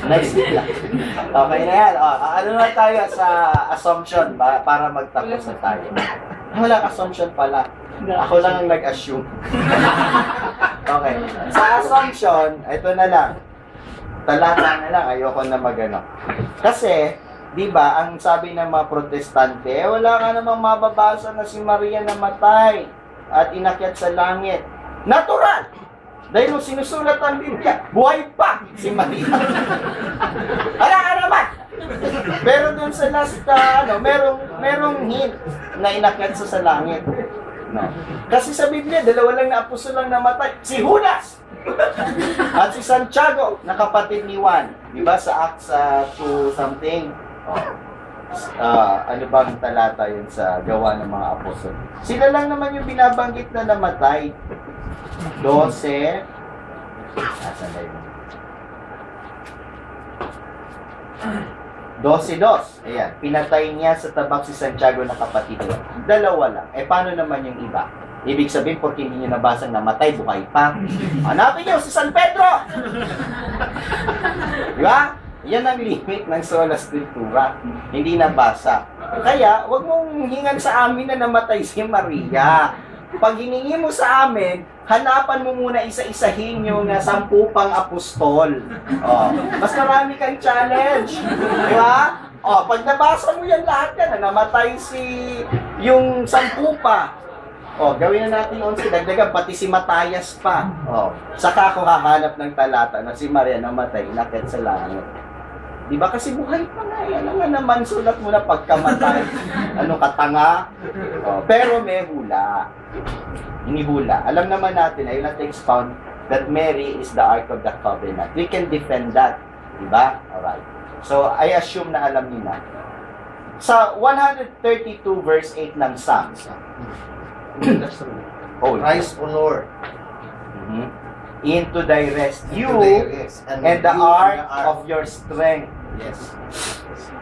Next lang. Okay na yan. Ano na tayo sa assumption para magtapos na tayo. Walang assumption pala. Ako lang ang nag-assume. Okay. Sa assumption, ito na lang. Talata na lang. Ayoko na magano. Kasi, di ba, ang sabi ng mga protestante, wala ka namang mababasa na si Maria namatay at inakyat sa langit. Natural! Dahil nung sinusulat ang Biblia, buhay pa si Maria. Wala ka naman! Pero dun sa last, merong hint na inakyat sa langit. No. Kasi sa Biblia, dalawa lang na apostol lang namatay. Si Judas! At si Santiago, na kapatid ni Juan. Diba sa Acts 2 something? Ano bang talata yun sa gawa ng mga apostol? Sila lang naman yung binabanggit na namatay. 12. Asan na yun? 12-2. Ayan. Pinatay niya sa tabak si Santiago na kapatid niya. Dalawa lang. Paano naman yung iba? Ibig sabihin, porque hindi nyo nabasang namatay, buhay pa. Hanapin nyo si San Pedro! Diba? Yan ang limit ng sola scriptura. Hindi nabasa. Kaya, wag mong hingan sa amin na namatay si Maria. Pag hiningi mo sa amin, hanapan mo muna isa-isahin yung 10 pang apostol. Mas marami kang challenge. Di ba? Pag nabasa mo yan lahat yan, na namatay yung 10 pa. Gawin na natin 11, dagdagan pati si Matayas pa. Saka ako hahanap ng talata na si Maria namatay, inakyat sa langit. Di ba? Kasi buhay pa nga. Yan nga naman, sulat mo na pagkamatay. Katanga. Pero may hula. Hinihula. Alam naman natin, I will not expound that Mary is the Ark of the Covenant. We can defend that. Di ba? Alright. So, I assume na alam niyo na. Sa 132 verse 8 ng Psalms. Rise, O Lord. Into thy rest, you and the ark of your strength. Yes.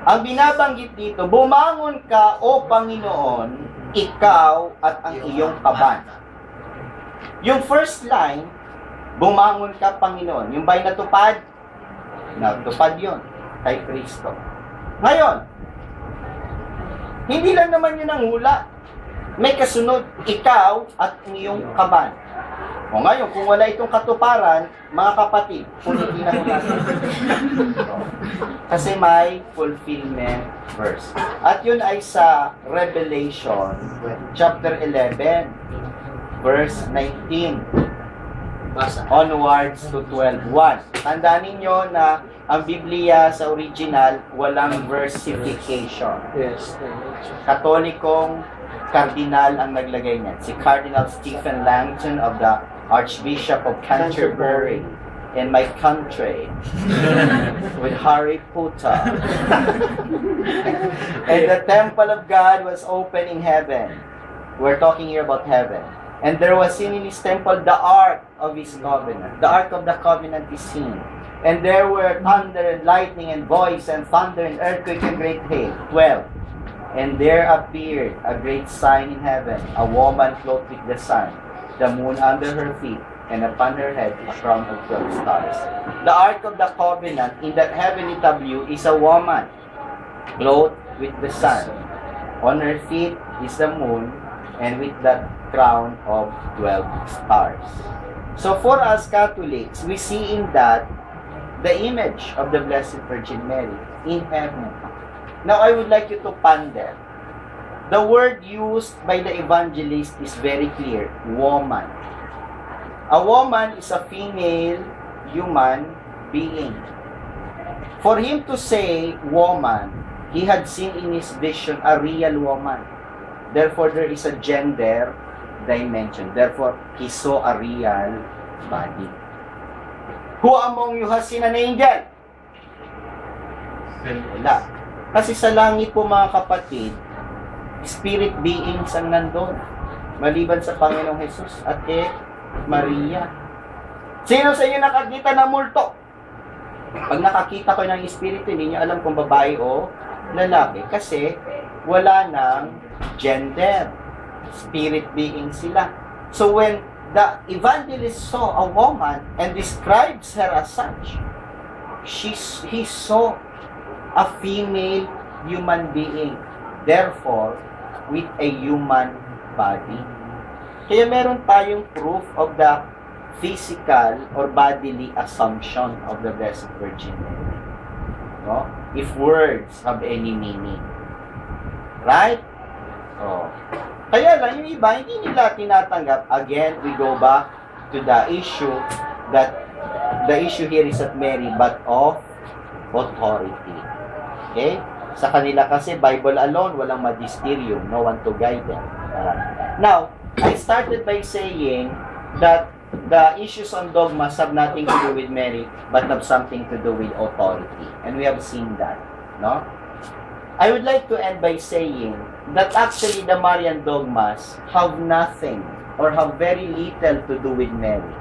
Ang binabanggit dito, bumangon ka, O Panginoon, ikaw at ang iyong kaban. Yung first line, bumangon ka, Panginoon. Yung ba'y natupad? Natupad yun kay Kristo. Ngayon, hindi lang naman yun ang hula. May kasunod, ikaw at ang iyong kaban. Ngayon, kung wala itong katuparan, mga kapatid, punitin na natin. Kasi may fulfillment verse. At yun ay sa Revelation, chapter 11, verse 19. Onwards to 12.1. Tandaan ninyo na ang Biblia sa original, walang versification. Yes. Katolikong kardinal ang naglagay niyan. Si Cardinal Stephen Langton of the Archbishop of Canterbury in my country with Harry Potter. And the temple of God was open in heaven. We're talking here about heaven. And there was seen in his temple the ark of his covenant. The ark of the covenant is seen. And there were thunder and lightning and voice and thunder and earthquake and great hail. 12. And there appeared a great sign in heaven, a woman clothed with the sun, the moon under her feet, and upon her head a crown of 12 stars. The Ark of the Covenant in that heavenly tableau is a woman clothed with the sun. On her feet is the moon, and with that crown of 12 stars. So for us Catholics, we see in that the image of the Blessed Virgin Mary in heaven. Now, I would like you to ponder. The word used by the evangelist is very clear, woman. A woman is a female human being. For him to say woman, he had seen in his vision a real woman. Therefore, there is a gender dimension. Therefore, he saw a real body. Who among you has seen an angel? Wala. Kasi sa langit po mga kapatid, spirit beings ang nandun. Maliban sa Panginoong Jesus at Maria. Sino sa inyo nakakita ng multo? Pag nakakita ko ng espiritu, hindi niyo alam kung babae o lalaki. Kasi wala ng gender. Spirit being sila. So when the evangelist saw a woman and describes her as such, he saw a female human being, therefore, with a human body. Kaya meron tayong proof of the physical or bodily assumption of the Blessed Virgin Mary. No? If words have any meaning. Right? Oh. Kaya lang, yung iba, hindi nila tinatanggap. Again, we go back to the issue that the issue here is not Mary, but of authority. Okay? Sa kanila kasi, Bible alone, walang magisterium, no one to guide them. Now, I started by saying that the issues on dogmas have nothing to do with Mary, but have something to do with authority. And we have seen that. No? I would like to end by saying that actually the Marian dogmas have nothing or have very little to do with Mary.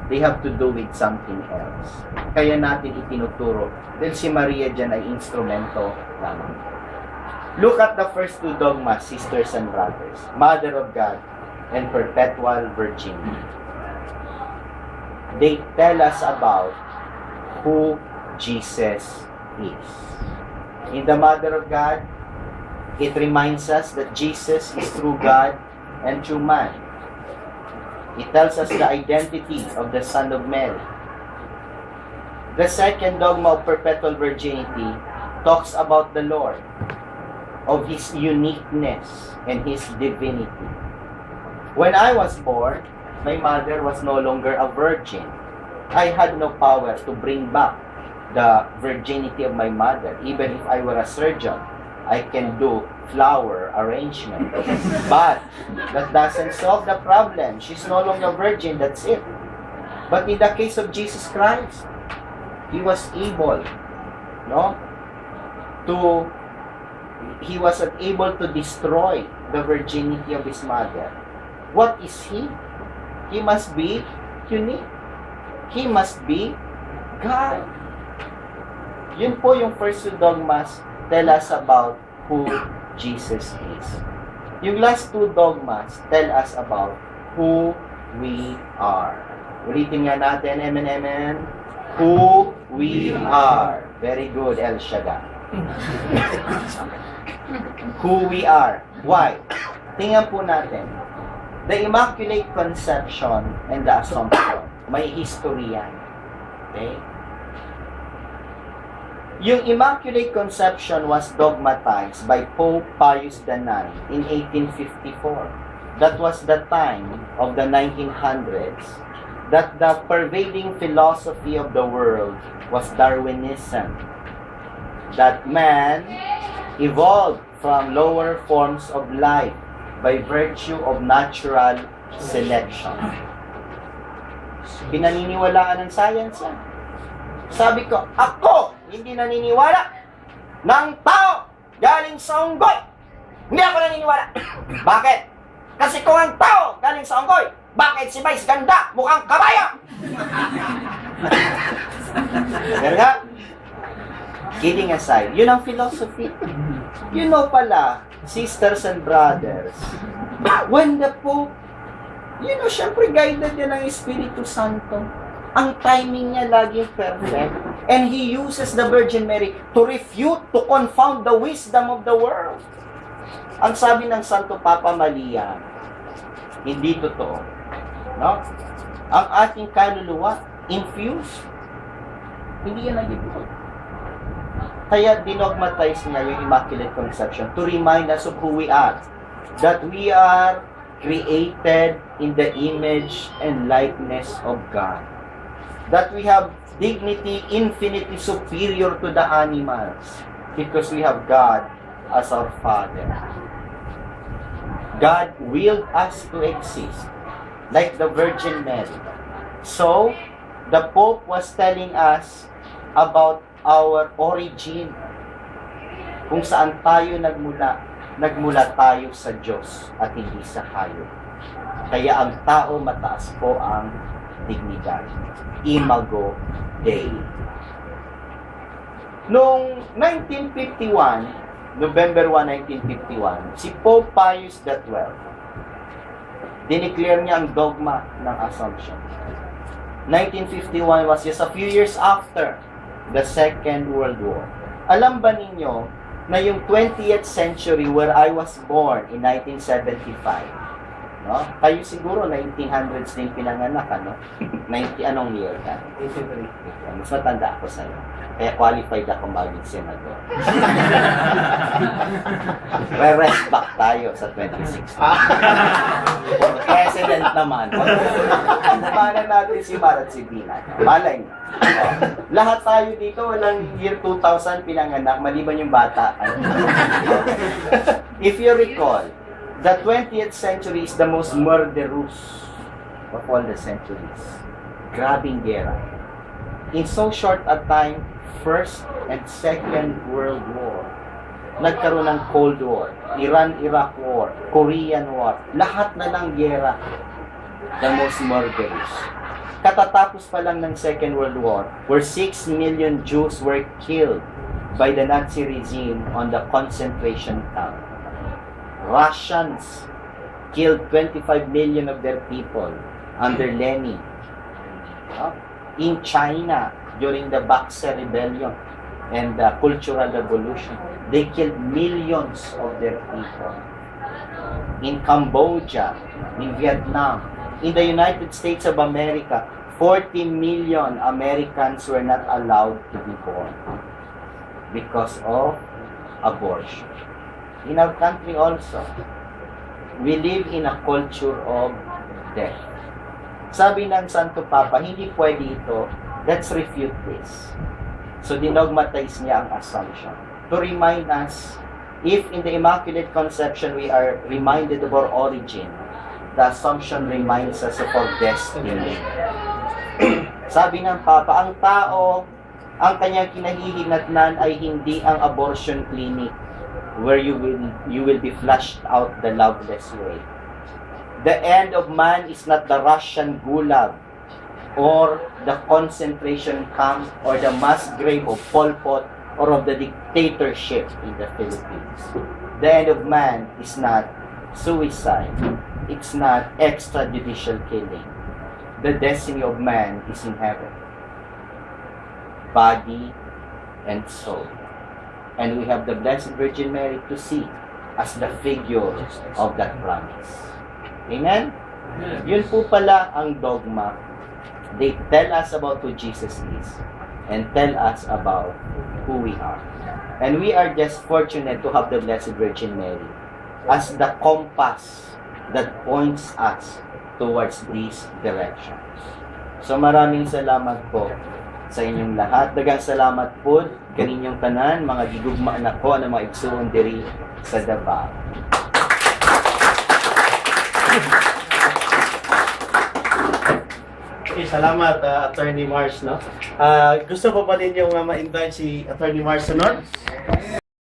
They have to do with something else. Kaya natin itinuturo dahil si Maria dyan ay instrumento lamang. Look at the first two dogmas, sisters and brothers. Mother of God and perpetual virginity. They tell us about who Jesus is. In the Mother of God, it reminds us that Jesus is true God and true man. It tells us the identity of the Son of Mary. The second dogma of perpetual virginity talks about the Lord, of His uniqueness and His divinity. When I was born, my mother was no longer a virgin. I had no power to bring back the virginity of my mother. Even if I were a surgeon, I can do flower arrangement. But that doesn't solve the problem. She's no longer virgin, that's it. But in the case of Jesus Christ, He was able, He was able to destroy the virginity of His mother. What is He? He must be unique. He must be God. Yun po yung first two dogmas tell us about who Jesus is. Yung last two dogmas tell us about who we are. Ulitin nga natin, amen, amen. Who we are. Very good, El Shaddai. Who we are. Why? Tingnan po natin. The Immaculate Conception and the Assumption. May history yan. Okay? Yung Immaculate Conception was dogmatized by Pope Pius IX in 1854. That was the time of the 1900s that the pervading philosophy of the world was Darwinism. That man evolved from lower forms of life by virtue of natural selection. Pinaniniwalaan ng science yan. Sabi ko, ako hindi naniniwala ng tao galing sa unggoy. Hindi ako naniniwala. Bakit? Kasi kung ang tao galing sa unggoy, bakit si Vice ganda? Mukhang kabayo! Pero nga, kidding aside, yun ang philosophy. You know pala, sisters and brothers, when the Pope, syempre guided yan ng Espiritu Santo. Ang timing niya laging perfect. And He uses the Virgin Mary to refute, to confound the wisdom of the world. Ang sabi ng Santo Papa Maria, hindi totoo. No? Ang ating kaluluwa, infused. Hindi yan nag-ibig. Kaya dinogmatize niya yung Immaculate Conception to remind us of who we are. That we are created in the image and likeness of God. That we have dignity infinitely superior to the animals because we have God as our Father. God willed us to exist like the Virgin Mary. So, the Pope was telling us about our origin, kung saan tayo nagmula tayo sa Diyos at hindi sa hayop. Kaya ang tao mataas po ang dignidad. Imago Dei. Noong 1951, November 1, 1951, si Pope Pius XII, dineclare niya ang dogma ng Assumption. 1951 was just a few years after the Second World War. Alam ba ninyo na yung 20th century where I was born in 1975, no? Kayo siguro 1900s din pinanganak, ano? 90 anong year ka? 83. Mas matanda ako sa'yo. Kaya qualified ako maging senador. Re-rest back tayo sa 2016. President naman. Kumanan natin si Marat si Bina. Malay niyo. Lahat tayo dito, walang year 2000 pinanganak, maliban yung bata. If you recall, the 20th century is the most murderous of all the centuries. Grabing gera. In so short a time, First and Second World War. Nagkaroon ng Cold War, Iran-Iraq War, Korean War, lahat na ng gera. The most murderous. Katatapos pa lang ng Second World War, where 6 million Jews were killed by the Nazi regime on the concentration camp. Russians killed 25 million of their people under Lenin. In China, during the Boxer Rebellion and the Cultural Revolution, they killed millions of their people. In Cambodia, in Vietnam, in the United States of America, 40 million Americans were not allowed to be born because of abortion. In our country also, we live in a culture of death. Sabi ng Santo Papa, hindi pwede ito. Let's refute this. So dinogmatize niya ang assumption. To remind us, if in the Immaculate Conception we are reminded of our origin, the assumption reminds us of our destiny. Sabi ng Papa, ang tao, ang kanyang kinahihinatnan ay hindi ang abortion clinic where you will be flushed out the loveless way. The end of man is not the Russian gulag or the concentration camp or the mass grave of Pol Pot or of the dictatorship in the Philippines. The end of man is not suicide. It's not extrajudicial killing. The destiny of man is in heaven. Body and soul. And we have the Blessed Virgin Mary to see as the figure of that promise. Amen? Yun po pala ang dogma. They tell us about who Jesus is and tell us about who we are. And we are just fortunate to have the Blessed Virgin Mary as the compass that points us towards these directions. So maraming salamat po sa inyong lahat. Dagang salamat po kaninyong tanan, mga gigugma na ko na mga igsuon diri sa Davao. Okay, salamat Attorney Mars, no? Gusto po pa din yung ma-invite si Attorney Mars Sonor?